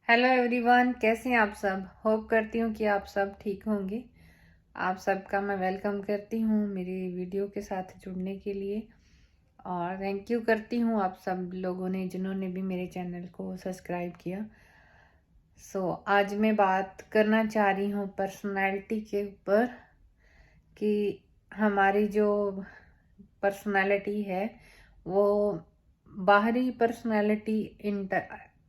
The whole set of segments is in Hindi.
हेलो एवरीवन, कैसे हैं आप सब। होप करती हूँ कि आप सब ठीक होंगे। आप सबका मैं वेलकम करती हूँ मेरी वीडियो के साथ जुड़ने के लिए और थैंक यू करती हूँ आप सब लोगों ने जिन्होंने भी मेरे चैनल को सब्सक्राइब किया। आज मैं बात करना चाह रही हूँ पर्सनालिटी के ऊपर कि हमारी जो पर्सनालिटी है वो बाहरी पर्सनालिटी,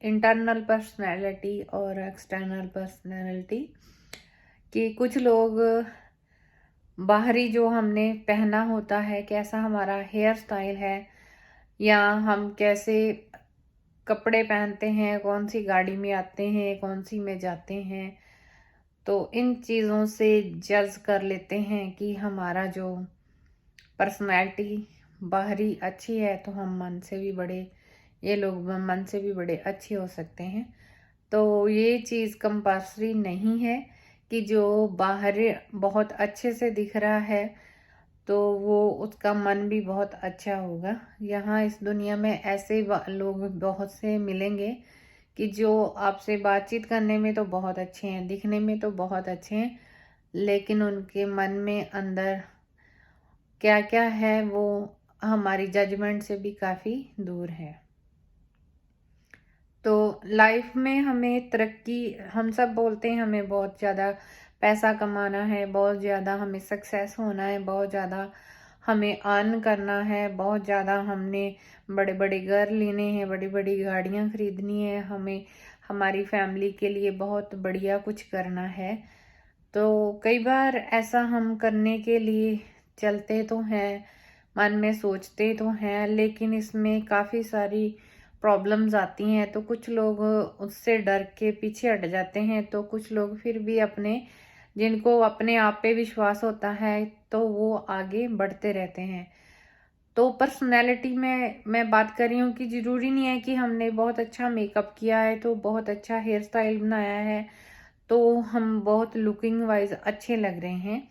इंटरनल पर्सनालिटी और एक्सटर्नल पर्सनालिटी। कि कुछ लोग बाहरी जो हमने पहना होता है, कैसा हमारा हेयर स्टाइल है या हम कैसे कपड़े पहनते हैं, कौन सी गाड़ी में आते हैं, कौन सी में जाते हैं, तो इन चीज़ों से जज कर लेते हैं कि हमारा जो पर्सनैलिटी बाहरी अच्छी है तो हम मन से भी बड़े, ये लोग मन से भी बड़े अच्छे हो सकते हैं। तो ये चीज़ कंपल्सरी नहीं है कि जो बाहर बहुत अच्छे से दिख रहा है तो वो उसका मन भी बहुत अच्छा होगा। यहाँ इस दुनिया में ऐसे लोग बहुत से मिलेंगे कि जो आपसे बातचीत करने में तो बहुत अच्छे हैं, दिखने में तो बहुत अच्छे हैं, लेकिन उनके मन में अंदर क्या क्या है वो हमारी जजमेंट से भी काफ़ी दूर है। तो लाइफ में हमें तरक्की, हम सब बोलते हैं हमें बहुत ज़्यादा पैसा कमाना है, बहुत ज़्यादा हमें सक्सेस होना है, बहुत ज़्यादा हमें अर्न करना है, बहुत ज़्यादा हमने बड़े बड़े घर लेने हैं, बड़ी बड़ी गाड़ियाँ खरीदनी है, हमें हमारी फैमिली के लिए बहुत बढ़िया कुछ करना है। तो कई बार ऐसा हम करने के लिए चलते तो हैं, मन में सोचते तो हैं, लेकिन इसमें काफ़ी सारी प्रॉब्लम्स आती हैं। तो कुछ लोग उससे डर के पीछे हट जाते हैं, तो कुछ लोग फिर भी जिनको अपने आप पे विश्वास होता है तो वो आगे बढ़ते रहते हैं। तो पर्सनैलिटी में मैं बात कर रही हूँ कि ज़रूरी नहीं है कि हमने बहुत अच्छा मेकअप किया है तो बहुत अच्छा हेयर स्टाइल बनाया है तो हम बहुत लुकिंग वाइज अच्छे लग रहे हैं।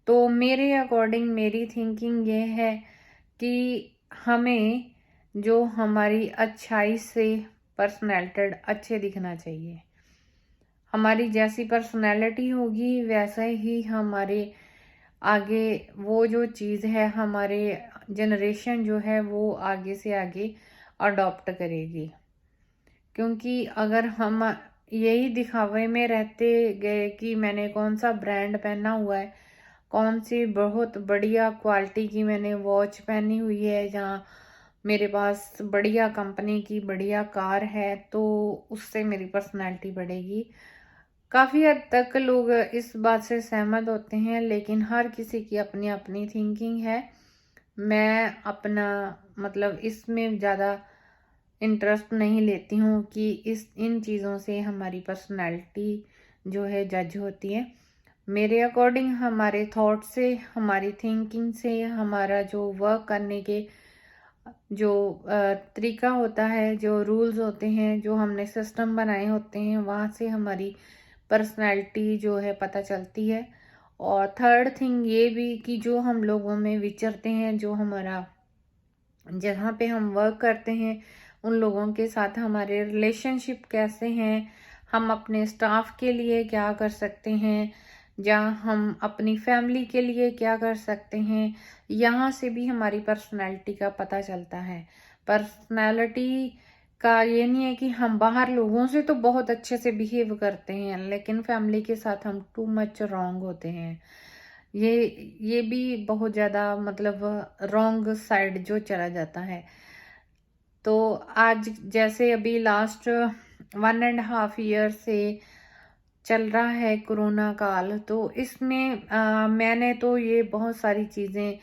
तो मेरे अकॉर्डिंग मेरी थिंकिंग ये है कि हमें जो हमारी अच्छाई से पर्सनैलिटी अच्छे दिखना चाहिए। हमारी जैसी पर्सनैलिटी होगी वैसा ही हमारे आगे वो जो चीज़ है, हमारे जनरेशन जो है वो आगे से आगे अडॉप्ट करेगी। क्योंकि अगर हम यही दिखावे में रहते गए कि मैंने कौन सा ब्रांड पहना हुआ है, कौन सी बहुत बढ़िया क्वालिटी की मैंने वॉच पहनी हुई है, जहाँ मेरे पास बढ़िया कंपनी की बढ़िया कार है, तो उससे मेरी पर्सनैलिटी बढ़ेगी। काफ़ी हद तक लोग इस बात से सहमत होते हैं, लेकिन हर किसी की अपनी अपनी थिंकिंग है। मैं अपना मतलब इसमें ज़्यादा इंटरेस्ट नहीं लेती हूँ कि इन चीज़ों से हमारी पर्सनैलिटी जो है जज होती है। मेरे अकॉर्डिंग हमारे थॉट से, हमारी थिंकिंग से, हमारा जो वर्क करने के जो तरीका होता है, जो रूल्स होते हैं, जो हमने सिस्टम बनाए होते हैं, वहाँ से हमारी पर्सनैलिटी जो है पता चलती है। और थर्ड थिंग ये भी कि जो हम लोगों में विचरते हैं, जो हमारा जहाँ पे हम वर्क करते हैं, उन लोगों के साथ हमारे रिलेशनशिप कैसे हैं, हम अपने स्टाफ के लिए क्या कर सकते हैं, या हम अपनी फैमिली के लिए क्या कर सकते हैं, यहाँ से भी हमारी पर्सनैलिटी का पता चलता है। पर्सनैलिटी का ये नहीं है कि हम बाहर लोगों से तो बहुत अच्छे से बिहेव करते हैं, लेकिन फैमिली के साथ हम टू मच रॉन्ग होते हैं। ये भी बहुत ज़्यादा मतलब रॉन्ग साइड जो चला जाता है। तो आज जैसे अभी लास्ट 1.5 ईयर से चल रहा है कोरोना काल, तो इसमें मैंने तो ये बहुत सारी चीज़ें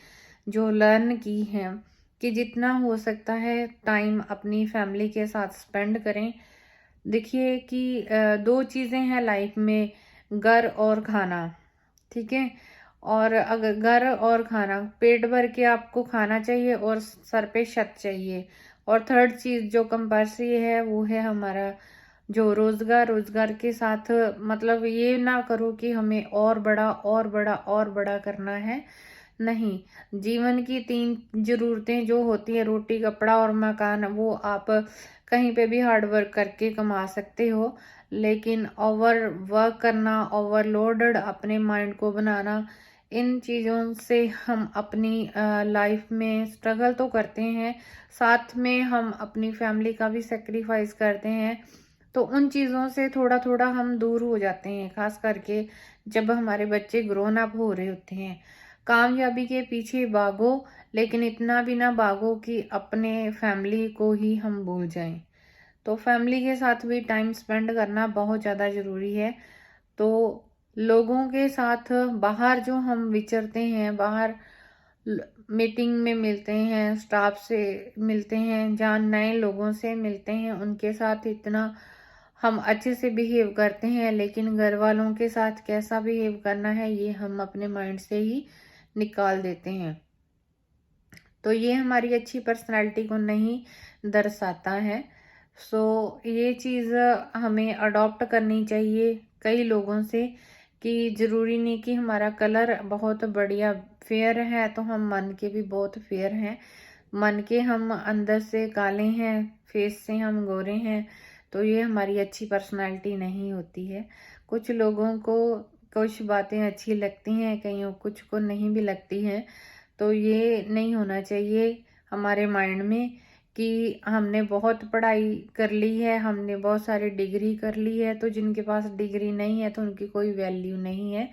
जो लर्न की हैं कि जितना हो सकता है टाइम अपनी फैमिली के साथ स्पेंड करें। देखिए कि दो चीज़ें हैं लाइफ में, घर और खाना, ठीक है। और अगर घर और खाना, पेट भर के आपको खाना चाहिए और सर पे छत चाहिए। और थर्ड चीज़ जो कंपल्सरी है वो है हमारा जो रोज़गार। रोज़गार के साथ मतलब ये ना करो कि हमें और बड़ा और बड़ा और बड़ा करना है, नहीं, जीवन की 3 ज़रूरतें जो होती हैं, रोटी, कपड़ा और मकान, वो आप कहीं पे भी हार्ड वर्क करके कमा सकते हो। लेकिन ओवर वर्क करना, ओवरलोडेड अपने माइंड को बनाना, इन चीज़ों से हम अपनी लाइफ में स्ट्रगल तो करते हैं, साथ में हम अपनी फैमिली का भी सैक्रिफाइस करते हैं। तो उन चीज़ों से थोड़ा-थोड़ा हम दूर हो जाते हैं, ख़ास करके जब हमारे बच्चे ग्रोन अप हो रहे होते हैं। कामयाबी के पीछे भागो, लेकिन इतना भी ना भागो कि अपने फैमिली को ही हम भूल जाएँ। तो फैमिली के साथ भी टाइम स्पेंड करना बहुत ज़्यादा ज़रूरी है। तो लोगों के साथ बाहर जो हम विचरते हैं, बाहर मीटिंग में मिलते हैं, स्टाफ से मिलते हैं, जहाँ नए लोगों से मिलते हैं, उनके साथ इतना हम अच्छे से बिहेव करते हैं, लेकिन घर वालों के साथ कैसा बिहेव करना है ये हम अपने माइंड से ही निकाल देते हैं। तो ये हमारी अच्छी पर्सनैलिटी को नहीं दर्शाता है। सो ये चीज़ हमें अडॉप्ट करनी चाहिए कई लोगों से, कि ज़रूरी नहीं कि हमारा कलर बहुत बढ़िया फेयर है तो हम मन के भी बहुत फेयर हैं। मन के हम अंदर से काले हैं, फेस से हम गोरे हैं, तो ये हमारी अच्छी पर्सनैलिटी नहीं होती है। कुछ लोगों को कुछ बातें अच्छी लगती हैं, कईयों कुछ को नहीं भी लगती हैं। तो ये नहीं होना चाहिए हमारे माइंड में कि हमने बहुत पढ़ाई कर ली है, हमने बहुत सारी डिग्री कर ली है, तो जिनके पास डिग्री नहीं है तो उनकी कोई वैल्यू नहीं है।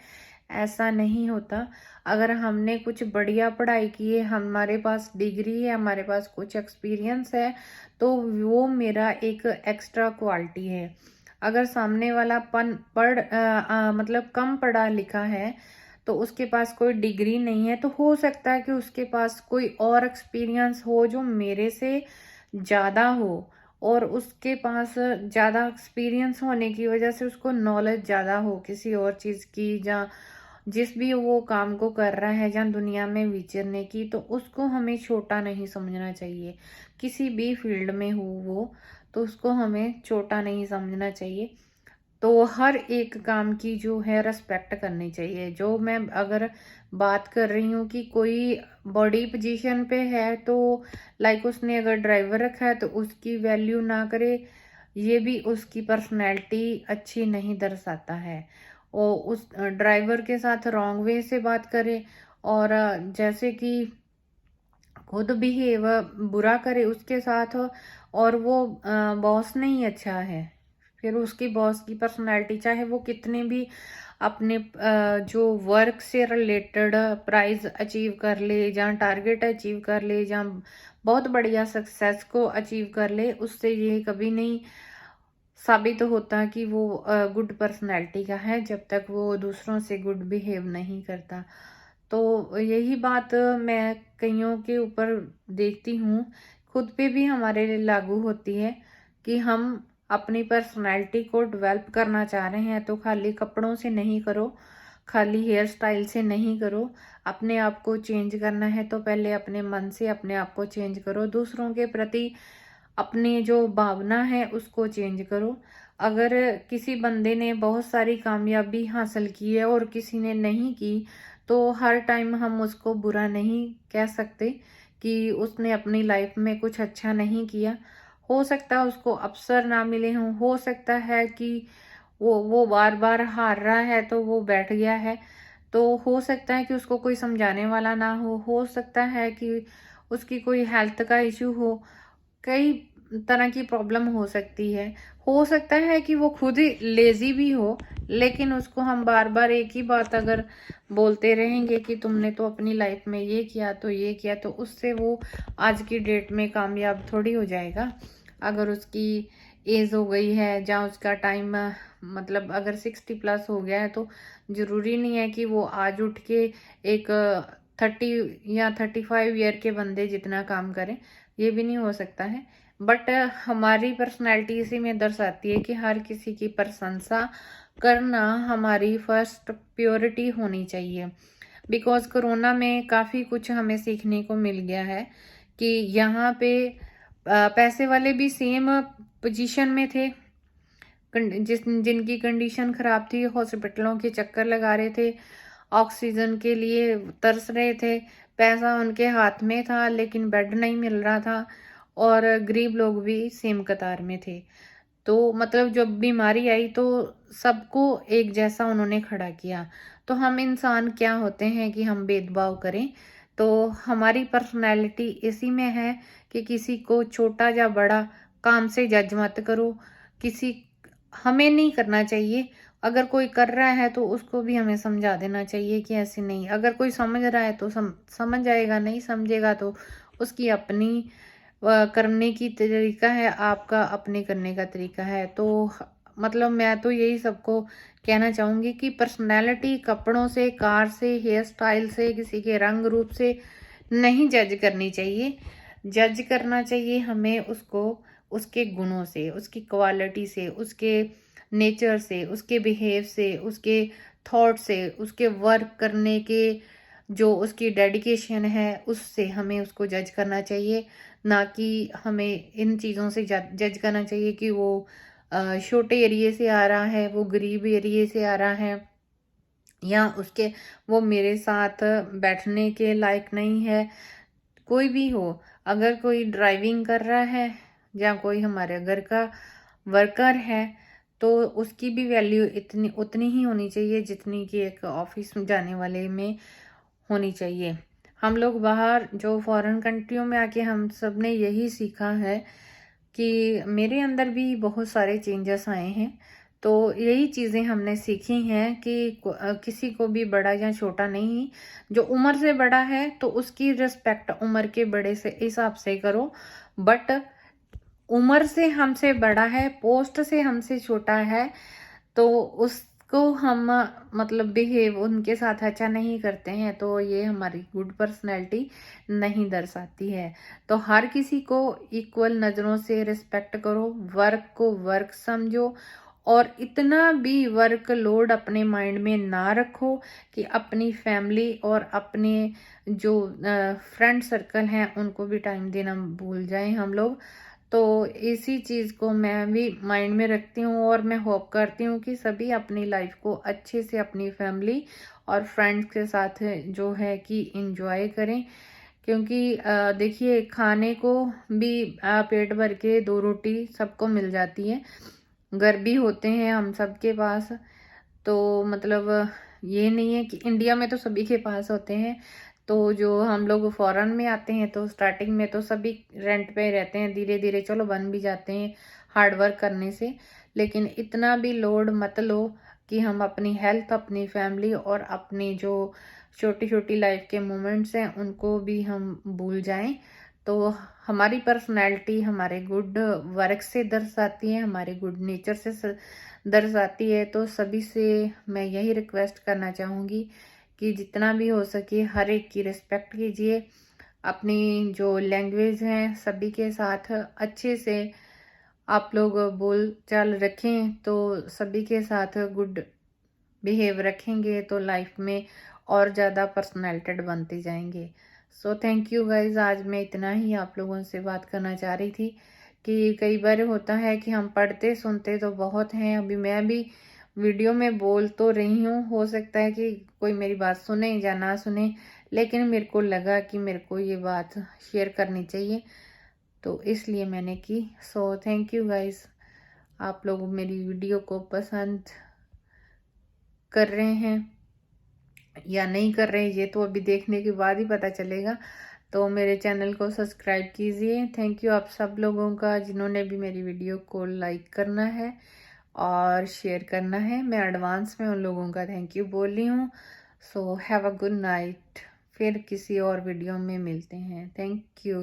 ऐसा नहीं होता। अगर हमने कुछ बढ़िया पढ़ाई की है, हमारे पास डिग्री है, हमारे पास कुछ एक्सपीरियंस है, तो वो मेरा एक एक्स्ट्रा क्वालिटी है। अगर सामने वाला मतलब कम पढ़ा लिखा है, तो उसके पास कोई डिग्री नहीं है, तो हो सकता है कि उसके पास कोई और एक्सपीरियंस हो जो मेरे से ज़्यादा हो, और उसके पास ज़्यादा एक्सपीरियंस होने की वजह से उसको नॉलेज ज़्यादा हो किसी और चीज़ की, या जिस भी वो काम को कर रहा है, जहाँ दुनिया में विचरने की, तो उसको हमें छोटा नहीं समझना चाहिए। किसी भी फील्ड में हो वो, तो उसको हमें छोटा नहीं समझना चाहिए। तो हर एक काम की जो है रिस्पेक्ट करनी चाहिए। जो मैं अगर बात कर रही हूँ कि कोई बड़ी पोजीशन पे है, तो लाइक उसने अगर ड्राइवर रखा है तो उसकी वैल्यू ना करे, ये भी उसकी पर्सनैलिटी अच्छी नहीं दर्शाता है। और उस ड्राइवर के साथ रॉन्ग वे से बात करे, और जैसे कि खुद बिहेव बुरा करे उसके साथ, और वो बॉस नहीं अच्छा है, फिर उसकी बॉस की पर्सनैलिटी चाहे वो कितने भी अपने जो वर्क से रिलेटेड प्राइज अचीव कर ले, जहाँ टारगेट अचीव कर ले, जहाँ बहुत बढ़िया सक्सेस को अचीव कर ले, उससे ये कभी नहीं साबित होता कि वो गुड पर्सनैलिटी का है, जब तक वो दूसरों से गुड बिहेव नहीं करता। तो यही बात मैं कईयों के ऊपर देखती हूँ, खुद पे भी हमारे लिए लागू होती है, कि हम अपनी पर्सनैलिटी को डेवलप करना चाह रहे हैं तो खाली कपड़ों से नहीं करो, खाली हेयर स्टाइल से नहीं करो। अपने आप को चेंज करना है तो पहले अपने मन से अपने आप को चेंज करो। दूसरों के प्रति अपनी जो भावना है उसको चेंज करो। अगर किसी बंदे ने बहुत सारी कामयाबी हासिल की है और किसी ने नहीं की, तो हर टाइम हम उसको बुरा नहीं कह सकते कि उसने अपनी लाइफ में कुछ अच्छा नहीं किया। हो सकता है उसको अवसर ना मिले हों, हो सकता है कि वो बार-बार हार रहा है तो वो बैठ गया है। तो हो सकता है कि उसको कोई समझाने वाला ना हो सकता है कि उसकी कोई हेल्थ का इश्यू हो, कई तरह की प्रॉब्लम हो सकती है। हो सकता है कि वो खुद ही लेज़ी भी हो, लेकिन उसको हम बार-बार एक ही बात अगर बोलते रहेंगे कि तुमने तो अपनी लाइफ में ये किया, तो ये किया, तो उससे वो आज की डेट में कामयाब थोड़ी हो जाएगा। अगर उसकी एज हो गई है, जहाँ उसका टाइम मतलब अगर 60 प्लस हो गया है, तो ज़रूरी नहीं है कि वो आज उठ के एक 30 या 35 ईयर के बंदे जितना काम करे, ये भी नहीं हो सकता है। बट हमारी पर्सनैलिटी इसी में दर्शाती है कि हर किसी की प्रशंसा करना हमारी फर्स्ट प्योरिटी होनी चाहिए। बिकॉज कोरोना में काफ़ी कुछ हमें सीखने को मिल गया है कि यहाँ पे पैसे वाले भी सेम पोजीशन में थे, जिनकी कंडीशन ख़राब थी, हॉस्पिटलों के चक्कर लगा रहे थे, ऑक्सीजन के लिए तरस रहे थे। पैसा उनके हाथ में था लेकिन बेड नहीं मिल रहा था, और गरीब लोग भी सेम कतार में थे। तो मतलब जब बीमारी आई तो सबको एक जैसा उन्होंने खड़ा किया। तो हम इंसान क्या होते हैं कि हम भेदभाव करें? तो हमारी पर्सनैलिटी इसी में है कि किसी को छोटा या बड़ा काम से जज मत करो। किसी हमें नहीं करना चाहिए। अगर कोई कर रहा है तो उसको भी हमें समझा देना चाहिए कि ऐसे नहीं। अगर कोई समझ रहा है तो समझ जाएगा, नहीं समझेगा तो उसकी अपनी करने की तरीका है, आपका अपने करने का तरीका है। तो मतलब मैं तो यही सबको कहना चाहूँगी कि पर्सनैलिटी कपड़ों से, कार से, हेयर स्टाइल से, किसी के रंग रूप से नहीं जज करनी चाहिए। जज करना चाहिए हमें उसको उसके गुणों से, उसकी क्वालिटी से, उसके नेचर से, उसके बिहेव से, उसके थॉट से, उसके वर्क करने के जो उसकी डेडिकेशन है उससे हमें उसको जज करना चाहिए। ना कि हमें इन चीज़ों से जज करना चाहिए कि वो छोटे एरिए से आ रहा है, वो गरीब एरिए से आ रहा है, या उसके वो मेरे साथ बैठने के लायक नहीं है। कोई भी हो, अगर कोई ड्राइविंग कर रहा है या कोई हमारे घर का वर्कर है तो उसकी भी वैल्यू इतनी उतनी ही होनी चाहिए जितनी कि एक ऑफिस में जाने वाले में होनी चाहिए। हम लोग बाहर जो फॉरेन कंट्रियों में आके हम सब ने यही सीखा है कि मेरे अंदर भी बहुत सारे चेंजेस आए हैं। तो यही चीज़ें हमने सीखी हैं कि किसी को भी बड़ा या छोटा नहीं, जो उम्र से बड़ा है तो उसकी रिस्पेक्ट उम्र के बड़े से हिसाब से करो। बट उम्र से हमसे बड़ा है, पोस्ट से हमसे छोटा है, तो उसको हम मतलब बिहेव उनके साथ अच्छा नहीं करते हैं, तो ये हमारी गुड पर्सनैलिटी नहीं दर्शाती है। तो हर किसी को इक्वल नज़रों से रिस्पेक्ट करो, वर्क को वर्क समझो, और इतना भी वर्क लोड अपने माइंड में ना रखो कि अपनी फैमिली और अपने जो फ्रेंड सर्कल हैं उनको भी टाइम देना भूल जाएं हम लोग। तो इसी चीज़ को मैं भी माइंड में रखती हूँ, और मैं होप करती हूँ कि सभी अपनी लाइफ को अच्छे से अपनी फैमिली और फ्रेंड्स के साथ जो है कि इंजॉय करें। क्योंकि देखिए, खाने को भी पेट भर के दो रोटी सबको मिल जाती है। घर भी होते हैं हम सबके पास। तो मतलब ये नहीं है कि इंडिया में तो सभी के पास होते हैं। तो जो हम लोग फॉरेन में आते हैं तो स्टार्टिंग में तो सभी रेंट पे रहते हैं, धीरे धीरे चलो बन भी जाते हैं हार्ड वर्क करने से। लेकिन इतना भी लोड मत लो कि हम अपनी हेल्थ, अपनी फैमिली और अपनी जो छोटी छोटी लाइफ के मोमेंट्स हैं उनको भी हम भूल जाएं। तो हमारी पर्सनैलिटी हमारे गुड वर्क से दर्शाती है, हमारे गुड नेचर से दर्शाती है। तो सभी से मैं यही रिक्वेस्ट करना चाहूँगी कि जितना भी हो सके हर एक की रिस्पेक्ट कीजिए। अपनी जो लैंग्वेज है सभी के साथ अच्छे से आप लोग बोल चाल रखें, तो सभी के साथ गुड बिहेव रखेंगे तो लाइफ में और ज़्यादा पर्सनैलिटेड बनते जाएंगे। So thank you guys. आज मैं इतना ही आप लोगों से बात करना चाह रही थी कि कई बार होता है कि हम पढ़ते सुनते तो बहुत हैं। अभी मैं भी वीडियो में बोल तो रही हूँ, हो सकता है कि कोई मेरी बात सुने या ना सुने, लेकिन मेरे को लगा कि मेरे को ये बात शेयर करनी चाहिए, तो इसलिए मैंने की। So thank you guys. आप लोग मेरी वीडियो को पसंद कर रहे हैं या नहीं कर रहे हैं ये तो अभी देखने के बाद ही पता चलेगा। तो मेरे चैनल को सब्सक्राइब कीजिए। थैंक यू आप सब लोगों का जिन्होंने भी मेरी वीडियो को लाइक करना है और शेयर करना है। मैं एडवांस में उन लोगों का थैंक यू बोल रही हूँ। So have a good night. फिर किसी और वीडियो में मिलते हैं। Thank you.